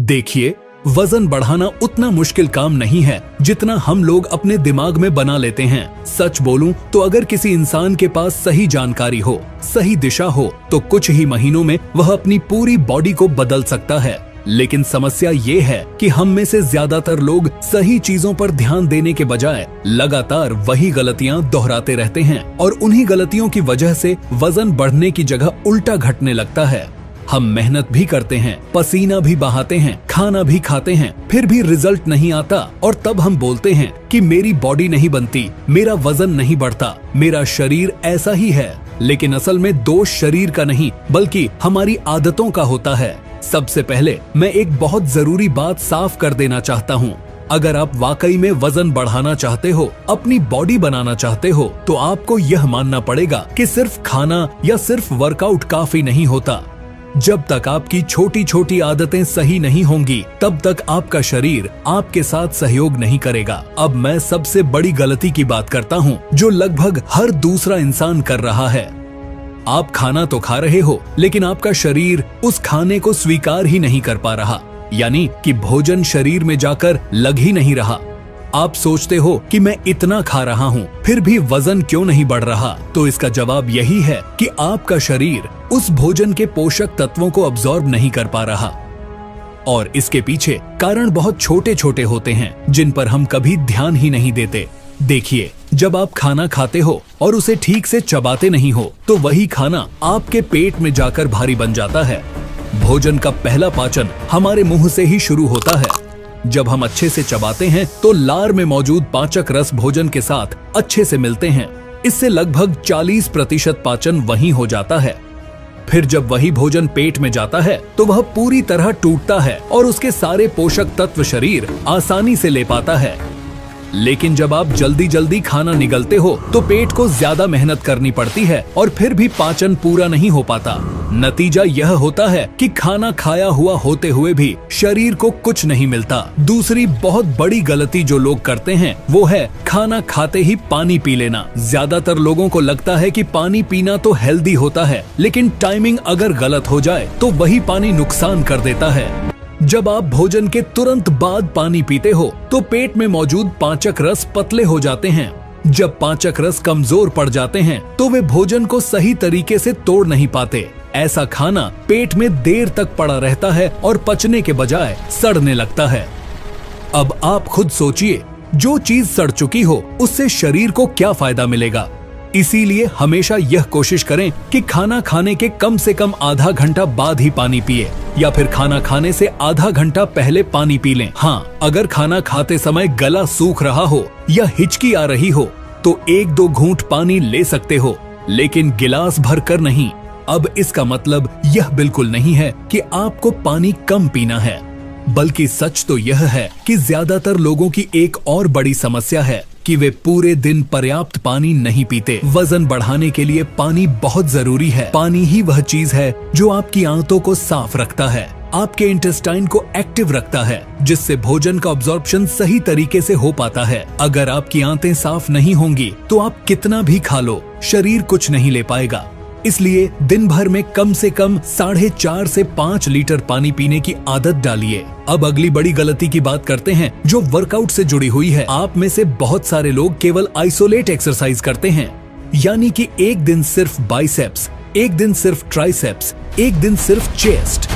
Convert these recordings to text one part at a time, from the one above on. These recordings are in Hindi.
देखिए, वजन बढ़ाना उतना मुश्किल काम नहीं है जितना हम लोग अपने दिमाग में बना लेते हैं। सच बोलूं तो अगर किसी इंसान के पास सही जानकारी हो, सही दिशा हो, तो कुछ ही महीनों में वह अपनी पूरी बॉडी को बदल सकता है। लेकिन समस्या ये है कि हम में से ज्यादातर लोग सही चीजों पर ध्यान देने के बजाय लगातार वही गलतियां दोहराते रहते हैं और उन्हीं गलतियों की वजह से वजन बढ़ने की जगह उल्टा घटने लगता है। हम मेहनत भी करते हैं, पसीना भी बहाते हैं, खाना भी खाते हैं, फिर भी रिजल्ट नहीं आता और तब हम बोलते हैं कि मेरी बॉडी नहीं बनती, मेरा वजन नहीं बढ़ता, मेरा शरीर ऐसा ही है। लेकिन असल में दोष शरीर का नहीं बल्कि हमारी आदतों का होता है। सबसे पहले मैं एक बहुत जरूरी बात साफ कर देना चाहता हूँ। अगर आप वाकई में वजन बढ़ाना चाहते हो, अपनी बॉडी बनाना चाहते हो, तो आपको यह मानना पड़ेगा कि सिर्फ खाना या सिर्फ वर्कआउट काफी नहीं होता। जब तक आपकी छोटी छोटी आदतें सही नहीं होंगी, तब तक आपका शरीर आपके साथ सहयोग नहीं करेगा। अब मैं सबसे बड़ी गलती की बात करता हूँ जो लगभग हर दूसरा इंसान कर रहा है। आप खाना तो खा रहे हो, लेकिन आपका शरीर उस खाने को स्वीकार ही नहीं कर पा रहा, यानी कि भोजन शरीर में जाकर लग ही नहीं रहा। आप सोचते हो कि मैं इतना खा रहा हूँ, फिर भी वजन क्यों नहीं बढ़ रहा? तो इसका जवाब यही है कि आपका शरीर उस भोजन के पोषक तत्वों को अब्सॉर्ब नहीं कर पा रहा। और इसके पीछे कारण बहुत छोटे छोटे होते हैं जिन पर हम कभी ध्यान ही नहीं देते। देखिए, जब आप खाना खाते हो और उसे ठीक से चबाते नहीं हो, तो वही खाना आपके पेट में जाकर भारी बन जाता है। भोजन का पहला पाचन हमारे मुंह से ही शुरू होता है। जब हम अच्छे से चबाते हैं तो लार में मौजूद पाचक रस भोजन के साथ अच्छे से मिलते हैं। इससे लगभग 40% पाचन वहीं हो जाता है। फिर जब वही भोजन पेट में जाता है तो वह पूरी तरह टूटता है और उसके सारे पोषक तत्व शरीर आसानी से ले पाता है। लेकिन जब आप जल्दी जल्दी खाना निगलते हो तो पेट को ज्यादा मेहनत करनी पड़ती है और फिर भी पाचन पूरा नहीं हो पाता। नतीजा यह होता है कि खाना खाया हुआ होते हुए भी शरीर को कुछ नहीं मिलता। दूसरी बहुत बड़ी गलती जो लोग करते हैं वो है खाना खाते ही पानी पी लेना। ज्यादातर लोगों को लगता है कि पानी पीना तो हेल्दी होता है, लेकिन टाइमिंग अगर गलत हो जाए तो वही पानी नुकसान कर देता है। जब आप भोजन के तुरंत बाद पानी पीते हो तो पेट में मौजूद पाचक रस पतले हो जाते हैं। जब पाचक रस कमजोर पड़ जाते हैं तो वे भोजन को सही तरीके से तोड़ नहीं पाते। ऐसा खाना पेट में देर तक पड़ा रहता है और पचने के बजाय सड़ने लगता है। अब आप खुद सोचिए, जो चीज सड़ चुकी हो उससे शरीर को क्या फायदा मिलेगा? इसीलिए हमेशा यह कोशिश करें कि खाना खाने के कम से कम आधा घंटा बाद ही पानी पिए, या फिर खाना खाने से आधा घंटा पहले पानी पी लें। हाँ, अगर खाना खाते समय गला सूख रहा हो या हिचकी आ रही हो तो 1-2 घूंट पानी ले सकते हो, लेकिन गिलास भर कर नहीं। अब इसका मतलब यह बिल्कुल नहीं है कि आपको पानी कम पीना है, बल्कि सच तो यह है कि ज्यादातर लोगों की एक और बड़ी समस्या है कि वे पूरे दिन पर्याप्त पानी नहीं पीते। वजन बढ़ाने के लिए पानी बहुत जरूरी है। पानी ही वह चीज है जो आपकी आंतों को साफ रखता है, आपके इंटेस्टाइन को एक्टिव रखता है, जिससे भोजन का अब्जॉर्प्शन सही तरीके से हो पाता है। अगर आपकी आंतें साफ नहीं होंगी तो आप कितना भी खा लो, शरीर कुछ नहीं ले पाएगा। इसलिए दिन भर में कम से कम 4.5 से 5 लीटर पानी पीने की आदत डालिए। अब अगली बड़ी गलती की बात करते हैं जो वर्कआउट से जुड़ी हुई है। आप में से बहुत सारे लोग केवल आइसोलेट एक्सरसाइज करते हैं, यानी कि एक दिन सिर्फ बाइसेप्स, एक दिन सिर्फ ट्राइसेप्स, एक दिन सिर्फ चेस्ट।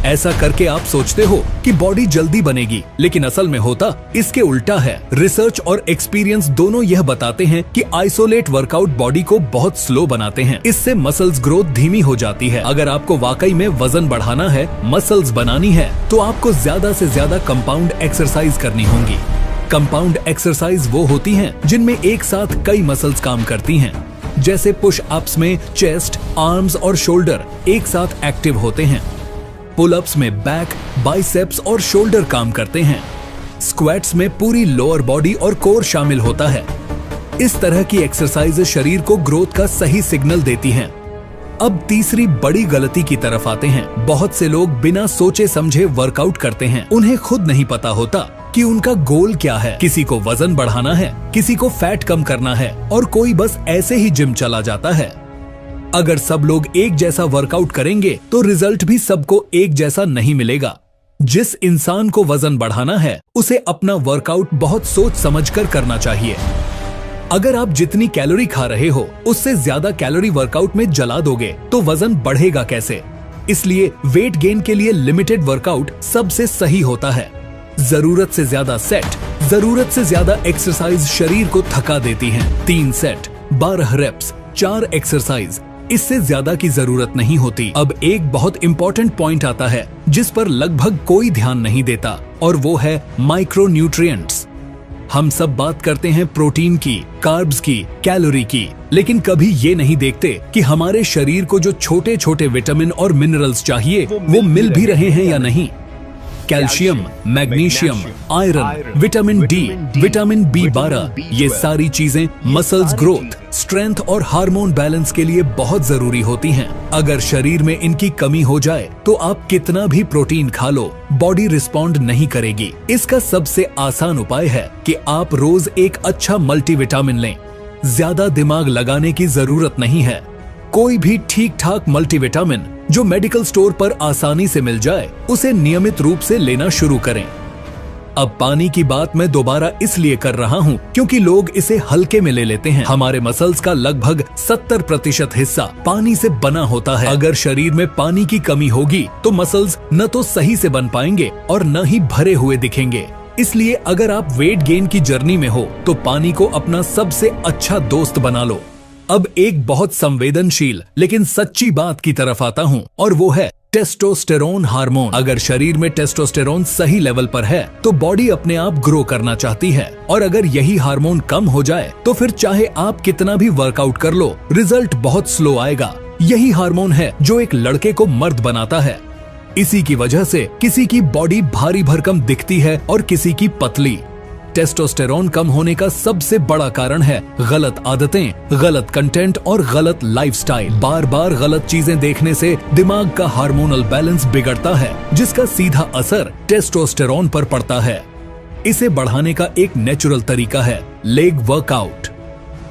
ऐसा करके आप सोचते हो कि बॉडी जल्दी बनेगी, लेकिन असल में होता इसके उल्टा है। रिसर्च और एक्सपीरियंस दोनों यह बताते हैं कि आइसोलेट वर्कआउट बॉडी को बहुत स्लो बनाते हैं। इससे मसल्स ग्रोथ धीमी हो जाती है। अगर आपको वाकई में वजन बढ़ाना है, मसल्स बनानी है, तो आपको ज्यादा से ज्यादा कंपाउंड एक्सरसाइज करनी होंगी। कंपाउंड एक्सरसाइज वो होती हैं जिनमें एक साथ कई मसल्स काम करती हैं। जैसे पुश अप्स में चेस्ट, आर्म्स और शोल्डर एक साथ एक्टिव होते हैं। पुल अप्स में बैक, बाइसेप्स और शोल्डर काम करते हैं। स्क्वाट्स में पूरी लोअर बॉडी और कोर शामिल होता है। इस तरह की एक्सरसाइज शरीर को ग्रोथ का सही सिग्नल देती हैं। अब तीसरी बड़ी गलती की तरफ आते हैं। बहुत से लोग बिना सोचे समझे वर्कआउट करते हैं। उन्हें खुद नहीं पता होता कि उनका गोल क्या है। किसी को वजन बढ़ाना है, किसी को फैट कम करना है और कोई बस ऐसे ही जिम चला जाता है। अगर सब लोग एक जैसा वर्कआउट करेंगे तो रिजल्ट भी सबको एक जैसा नहीं मिलेगा। जिस इंसान को वजन बढ़ाना है उसे अपना वर्कआउट बहुत सोच समझकर करना चाहिए। अगर आप जितनी कैलोरी खा रहे हो उससे ज्यादा कैलोरी वर्कआउट में जला दोगे तो वजन बढ़ेगा कैसे। इसलिए वेट गेन के लिए लिमिटेड वर्कआउट सबसे सही होता है। जरूरत से ज्यादा सेट, जरूरत से ज्यादा एक्सरसाइज शरीर को थका देती हैं। 3 सेट, 12 रेप्स, 4 एक्सरसाइज, इससे ज्यादा की जरूरत नहीं होती। अब एक बहुत इंपॉर्टेंट पॉइंट आता है जिस पर लगभग कोई ध्यान नहीं देता, और वो है माइक्रो न्यूट्रिएंट्स। हम सब बात करते हैं प्रोटीन की, कार्ब्स की, कैलोरी की, लेकिन कभी ये नहीं देखते कि हमारे शरीर को जो छोटे छोटे विटामिन और मिनरल्स चाहिए वो मिल भी रहे हैं या नहीं। Calcium, magnesium, iron, vitamin D, vitamin B12, ये सारी चीजें मसल्स ग्रोथ, स्ट्रेंथ और हार्मोन बैलेंस के लिए बहुत जरूरी होती हैं। अगर शरीर में इनकी कमी हो जाए तो आप कितना भी प्रोटीन खा लो, बॉडी रिस्पॉन्ड नहीं करेगी। इसका सबसे आसान उपाय है कि आप रोज एक अच्छा मल्टीविटामिन लें। ज्यादा दिमाग लगाने की जरूरत नहीं है। कोई भी ठीक ठाक मल्टीविटामिन जो मेडिकल स्टोर पर आसानी से मिल जाए उसे नियमित रूप से लेना शुरू करें। अब पानी की बात मैं दोबारा इसलिए कर रहा हूँ क्योंकि लोग इसे हल्के में ले लेते हैं। हमारे मसल्स का लगभग 70% हिस्सा पानी से बना होता है। अगर शरीर में पानी की कमी होगी तो मसल्स न तो सही से बन पाएंगे और न ही भरे हुए दिखेंगे। इसलिए अगर आप वेट गेन की जर्नी में हो तो पानी को अपना सबसे अच्छा दोस्त बना लो। अब एक बहुत संवेदनशील लेकिन सच्ची बात की तरफ आता हूँ, और वो है टेस्टोस्टेरोन हार्मोन। अगर शरीर में टेस्टोस्टेरोन सही लेवल पर है तो बॉडी अपने आप ग्रो करना चाहती है, और अगर यही हार्मोन कम हो जाए तो फिर चाहे आप कितना भी वर्कआउट कर लो, रिजल्ट बहुत स्लो आएगा। यही हार्मोन है जो एक लड़के को मर्द बनाता है। इसी की वजह से किसी की बॉडी भारी भरकम दिखती है और किसी की पतली। टेस्टोस्टेरोन कम होने का सबसे बड़ा कारण है गलत आदतें, गलत कंटेंट और गलत लाइफस्टाइल। बार बार गलत चीजें देखने से दिमाग का हार्मोनल बैलेंस बिगड़ता है, जिसका सीधा असर टेस्टोस्टेरोन पर पड़ता है। इसे बढ़ाने का एक नेचुरल तरीका है लेग वर्कआउट।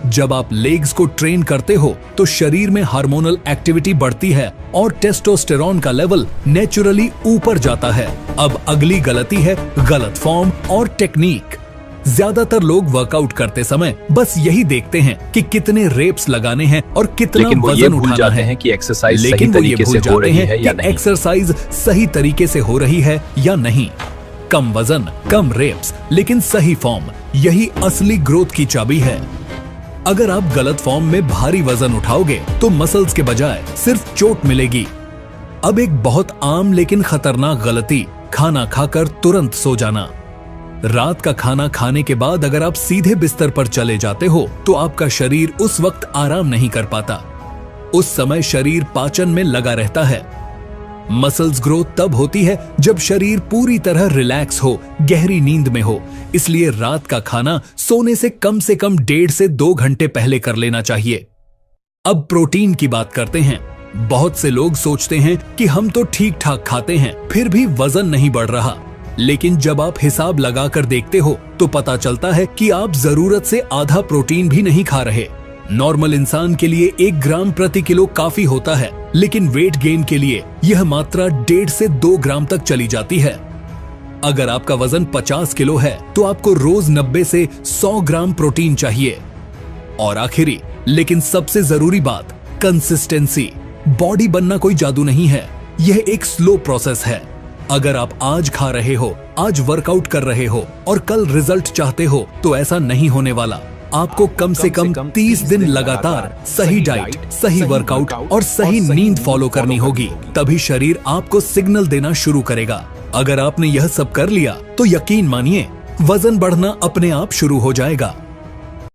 जब आप लेग्स को ट्रेन करते हो तो शरीर में हार्मोनल एक्टिविटी बढ़ती है और टेस्टोस्टेरोन का लेवल नेचुरली ऊपर जाता है। अब अगली गलती है गलत फॉर्म और टेक्निक। ज्यादातर लोग वर्कआउट करते समय बस यही देखते हैं कि कितने रेप्स लगाने हैं और कितना वजन उठाना है, कि एक्सरसाइज लेकिन वो ये भूल जाते हैं कि एक्सरसाइज सही तरीके से हो रही है या नहीं। कम वजन, कम रेप्स, लेकिन सही फॉर्म, यही असली ग्रोथ की चाबी है। अगर आप गलत फॉर्म में भारी वजन उठाओगे तो मसल्स के बजाय सिर्फ चोट मिलेगी। अब एक बहुत आम लेकिन खतरनाक गलती, खाना खाकर तुरंत सो जाना। रात का खाना खाने के बाद अगर आप सीधे बिस्तर पर चले जाते हो तो आपका शरीर उस वक्त आराम नहीं कर पाता। उस समय शरीर पाचन में लगा रहता है। मसल्स ग्रोथ तब होती है जब शरीर पूरी तरह रिलैक्स हो, गहरी नींद में हो। इसलिए रात का खाना सोने से कम 1.5 से 2 घंटे पहले कर लेना चाहिए। अब प्रोटीन की बात करते हैं। बहुत से लोग सोचते हैं कि हम तो ठीक ठाक खाते हैं फिर भी वजन नहीं बढ़ रहा, लेकिन जब आप हिसाब लगाकर देखते हो तो पता चलता है कि आप जरूरत से आधा प्रोटीन भी नहीं खा रहे। नॉर्मल इंसान के लिए 1 ग्राम प्रति किलो काफी होता है, लेकिन वेट गेन के लिए यह मात्रा 1.5 से 2 ग्राम तक चली जाती है। अगर आपका वजन 50 किलो है तो आपको रोज 90 से 100 ग्राम प्रोटीन चाहिए। और आखिरी लेकिन सबसे जरूरी बात, कंसिस्टेंसी। बॉडी बनना कोई जादू नहीं है, यह एक स्लो प्रोसेस है। अगर आप आज खा रहे हो, आज वर्कआउट कर रहे हो और कल रिजल्ट चाहते हो तो ऐसा नहीं होने वाला। आपको कम से कम 30 दिन लगातार सही डाइट, सही वर्कआउट और सही नींद फॉलो करनी होगी, तभी शरीर आपको सिग्नल देना शुरू करेगा। अगर आपने यह सब कर लिया तो यकीन मानिए वजन बढ़ना अपने आप शुरू हो जाएगा।